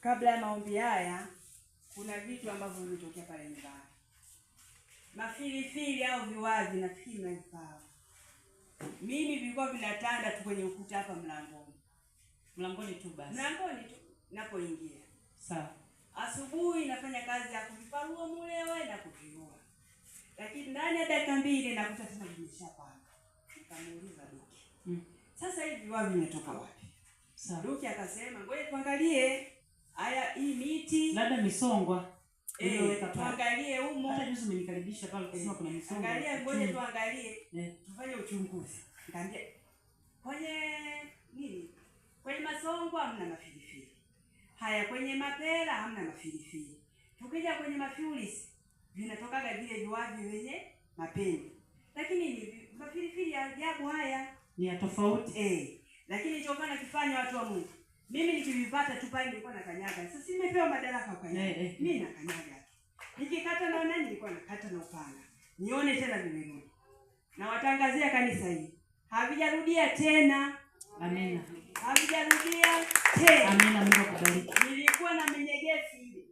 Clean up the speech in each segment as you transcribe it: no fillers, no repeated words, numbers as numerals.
Kabla ya maombi haya, kuna vitu ambavyo vimetokea pale nyumbani. Mafilifili au viwavi na fikiri na vipawa. Mimi vilikuwa vinatanda tu kwenye ukuta hapa mlangoni. Mlangoni tu basi. Mlangoni tu napoingia. Sawa. Asubuhi nafanya kazi ya kuviparua mule wewe na kuvioa. Lakini ndani ya dakika 2 nakuta tena vimeshapanga. Nikamuuliza Duki. Sasa hivi viwavi vimetoka wapi? Sawa. Duki akasema, "Ngoja tuangalie haya hii miti, labda misongwa." Tuangalie humo. Hata juzi umenikaribisha pale kusema kuna misongwa. Angalia, ngoja tuangalie. Tufanye uchunguzi. Nikamwambia, "Kwenye nini? Kwenye masongwa hamna mafilifili. Haya kwenye mapera hamna mafilifili. Tukija kwenye mafiulisi vinatokaga vile viwavi wenye mapeni. Lakini ni mafilifili ya ajabu haya, ni ya tofauti." Lakini nilichokuwa nakifanya watu wa Mungu, mimi nikivipata tu pale nilikuwa nakanyaga. Sasa nimepewa madaraka kwa nini? Mimi nakanyaga. Nikikata na nani nilikuwa nakata na upanga. Nione tena vimerudi. Na watangazia kanisa hili. Havijarudia tena. Amina. Havijarudia tena. Amina, Mungu akubariki. Nilikuwa na menyegesi ile.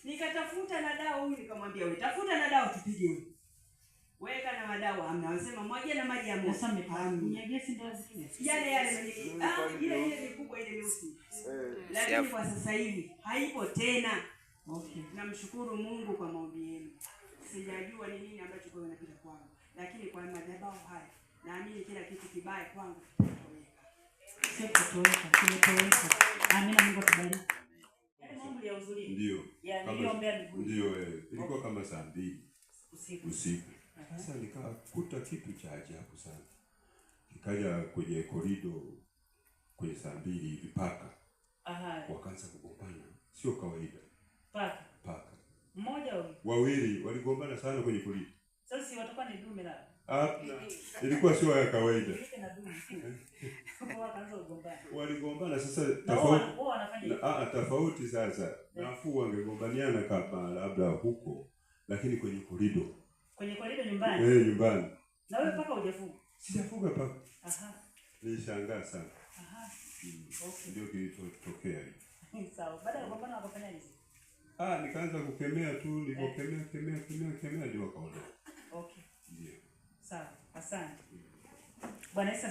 Nikatafuta na dawa huyu nikamwambia wewe, tafuta na dawa tupige huyu. Weka na madawa hamna. Wanasema mwagie na maji ya moto. Sasa menyegesi ndio zile. Yale menyegesi. Ile ni kubwa ile nyeusi. Lakini kwa sasa hivi haipo tena. Okay. Namshukuru Mungu kwa maombi yenu. Sijajua ni nini ambacho kwa inapita kwangu. Lakini kwa madhabahu haya naamini kila kitu kibaya kwangu kimetoweka. Amina, Mungu akubariki. Yale mambo ya uzuri. Ndio. Niliombea miguu. Ndio ilikuwa kama saa 2 usiku. Sasa nikakuta kitu cha ajabu sana. Nikaja kwenye korido kwenye saa 2 hivi paka. Wakaanza kugombana. Sio kawaida. Paka. Mmoja au wawili waligombana sana kwenye korido. Sasa si watakuwa ni dume la. Ilikuwa sio ya kawaida. Waligombana sasa tofauti sasa. Nafuu wangegombaniana kama labda huko, lakini kwenye korido. Kwenye korido nyumbani? Nyumbani. Na wewe paka hujafuga? Sijafuga paka. Nilishangaa sana. Okay. Ndio kilichotokea hivi. Sawa. Baada ya kugombana wakafanya nini? Nikaanza kukemea tu, nilipokemea ndio wakaondoka. Okay. Ndio. Sawa. Asante. Bwana Yesu